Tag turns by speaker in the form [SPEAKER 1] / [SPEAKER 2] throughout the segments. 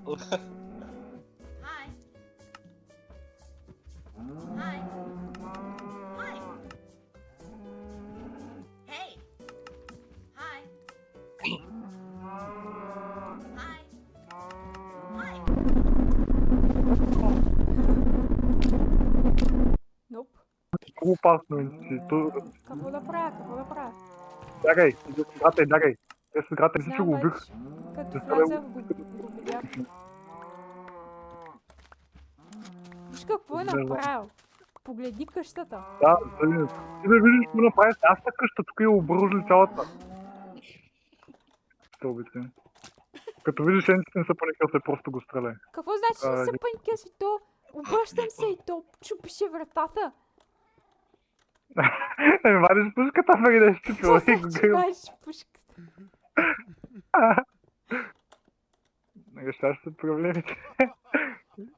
[SPEAKER 1] Hi. Hi. Hi. Hey. Hi. Hi. Hi.
[SPEAKER 2] Nope.
[SPEAKER 3] Опасно институт.
[SPEAKER 2] Какво да правя? Какво да правя?
[SPEAKER 3] Бягай, бягай, бягай. Те с играта, мисля, че
[SPEAKER 2] Знам
[SPEAKER 3] го убих.
[SPEAKER 2] вече. Като
[SPEAKER 3] Да
[SPEAKER 2] влязах,
[SPEAKER 3] стреля.
[SPEAKER 2] го видях. Виж какво е
[SPEAKER 3] Не знам.
[SPEAKER 2] направил. Погледни къщата.
[SPEAKER 3] Да, дали. Ти да видиш какво направи с нашата къща, тук е обружили цялата. Стълбите. Като видиш енците не са паникъл, се просто го стреляй.
[SPEAKER 2] Какво значи не
[SPEAKER 3] А,
[SPEAKER 2] се паника си то? Обръщам се и то чупише вратата.
[SPEAKER 3] Вадиш пушката, бе, да ще
[SPEAKER 2] Какво
[SPEAKER 3] чупила и го
[SPEAKER 2] значи
[SPEAKER 3] грил.
[SPEAKER 2] вадиш пушката?
[SPEAKER 3] Сега ще са проблемите.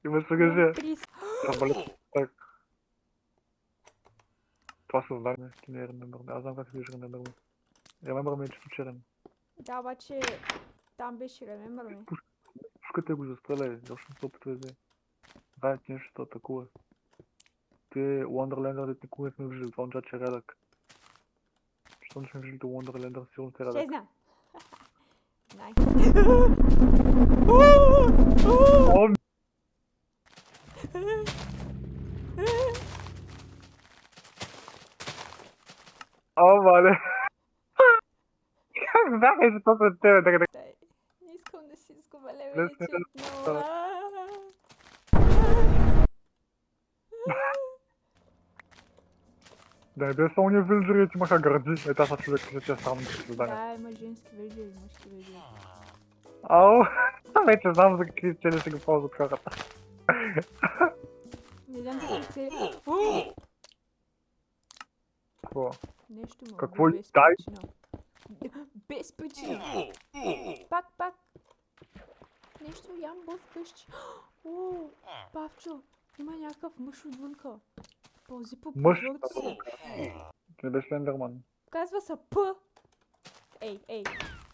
[SPEAKER 3] Има съгъжа. Арбалет. Так. Това създание. Не е remember. Аз знам как се вижда remember. Remember ме е чето черен.
[SPEAKER 2] Да, обаче там беше remember ми.
[SPEAKER 3] Пушката го застреля, точно не се опитва да правят нещо, атакува. Те Wonderlander никога не сме виждали, това означава, че е рядък. Защо не сме виждали Wonderlander, сигурно е
[SPEAKER 2] Ще
[SPEAKER 3] рядък.
[SPEAKER 2] знам. Найс.
[SPEAKER 3] О, мале! Как бяха се точно от тебе, така.
[SPEAKER 2] Дай, не искам да си изгубя
[SPEAKER 3] Лесно
[SPEAKER 2] левелите
[SPEAKER 3] е.
[SPEAKER 2] отново.
[SPEAKER 3] Да не бе само ние вилджери, ти имаха гърди. Ето аз са човек, че тя срамно ще създание.
[SPEAKER 2] Да, има женски виждали, мъжки виждали.
[SPEAKER 3] Ау! Вече знам за какви цели ще го ползват хората.
[SPEAKER 2] Не знам за какви цели.
[SPEAKER 3] Какво?
[SPEAKER 2] Нещо му
[SPEAKER 3] Какво
[SPEAKER 2] без
[SPEAKER 3] дай?
[SPEAKER 2] причина. Без причина. Пак. Нещо ямбо вкъщи. О, Павчо, има някакъв мъж отвънка. Пълзи по
[SPEAKER 3] Мъж?
[SPEAKER 2] прозорци.
[SPEAKER 3] Не беше Лендерман.
[SPEAKER 2] Казва се П. Ей,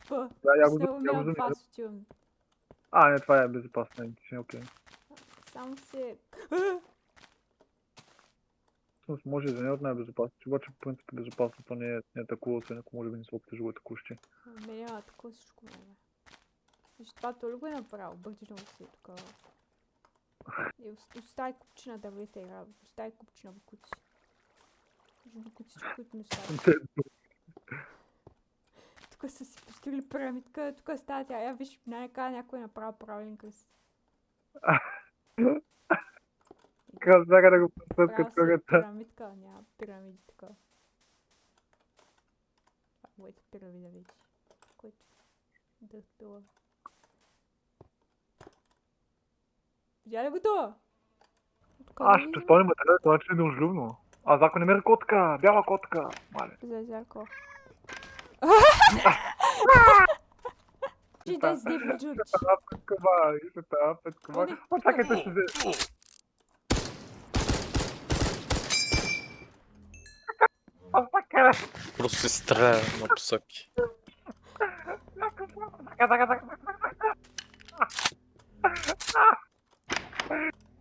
[SPEAKER 2] П.
[SPEAKER 3] Да, я го
[SPEAKER 2] С него
[SPEAKER 3] я го
[SPEAKER 2] нямам
[SPEAKER 3] знам.
[SPEAKER 2] това асоциирано.
[SPEAKER 3] А, не, това е безопасно, не, си окей.
[SPEAKER 2] Само се...
[SPEAKER 3] Всъщност може и да не е от най-безопасното, обаче по принцип безопасното не е такова, освен ако може би не се обтежи го атакуващи.
[SPEAKER 2] Ме няма такова всичко време. Виж, това той ли го е направил? Бъртично си тук. И остави купчина да влете игра. Остави купчина букуци. Букуци, които не стават. Тук са си построили пирамидка, тук става тя. Я виж, най-накрая някой е направил правилен кръст.
[SPEAKER 3] Как сега да го пъсват
[SPEAKER 2] Правил
[SPEAKER 3] като
[SPEAKER 2] си
[SPEAKER 3] хората.
[SPEAKER 2] пирамидка, няма пирамиди така. Това е моята пирамида вече. Който дърт пила. Видя ли го това?
[SPEAKER 3] Аз ще припомня материал, това че е неужливно. А зако намери котка, бяла котка. Мале.
[SPEAKER 2] Зазяко. Че да изде виджуч.
[SPEAKER 3] Това петкова, и се това петкова.
[SPEAKER 2] Оне,
[SPEAKER 3] О, чакайте ще се... О, така.
[SPEAKER 4] Просто се стреля на посоки.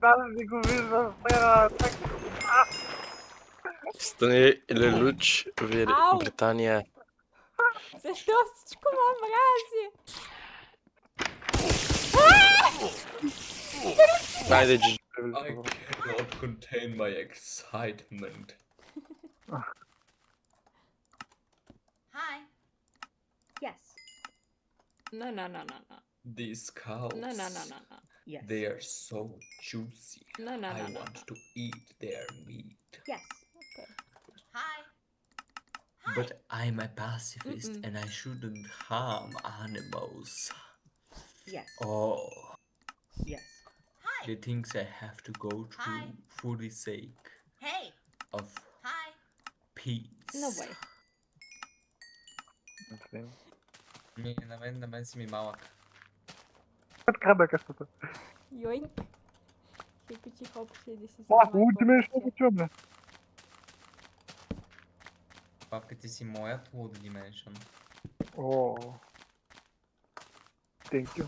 [SPEAKER 3] Да, не го виждам, сега.
[SPEAKER 4] Стане Лелуч,
[SPEAKER 2] Ау!
[SPEAKER 4] Британия.
[SPEAKER 2] Защо всичко ме мрази?
[SPEAKER 4] Айде, Джи.
[SPEAKER 5] I cannot contain my excitement.
[SPEAKER 1] Hi. Yes.
[SPEAKER 6] No.
[SPEAKER 5] These cows.
[SPEAKER 6] No. Yes.
[SPEAKER 5] They are so juicy.
[SPEAKER 6] No.
[SPEAKER 5] I want to eat their meat.
[SPEAKER 1] Yes.
[SPEAKER 2] Okay.
[SPEAKER 1] Hi. Hi.
[SPEAKER 5] But I'm a pacifist
[SPEAKER 6] Mm-mm.
[SPEAKER 5] and I shouldn't harm animals.
[SPEAKER 6] Yes.
[SPEAKER 5] Oh,
[SPEAKER 6] Yes.
[SPEAKER 1] Hi.
[SPEAKER 5] the things I have to go
[SPEAKER 1] Hi.
[SPEAKER 5] through for the sake
[SPEAKER 1] Hey.
[SPEAKER 5] of
[SPEAKER 1] Hi.
[SPEAKER 5] peace.
[SPEAKER 6] No way.
[SPEAKER 5] На мен си ми малък.
[SPEAKER 3] Така бе къщата.
[SPEAKER 2] Йоинк. Хипичи хопче да си
[SPEAKER 3] О, Dimension го чуваме.
[SPEAKER 5] Папка, ти си моят Wood Dimension.
[SPEAKER 3] О. Thank you.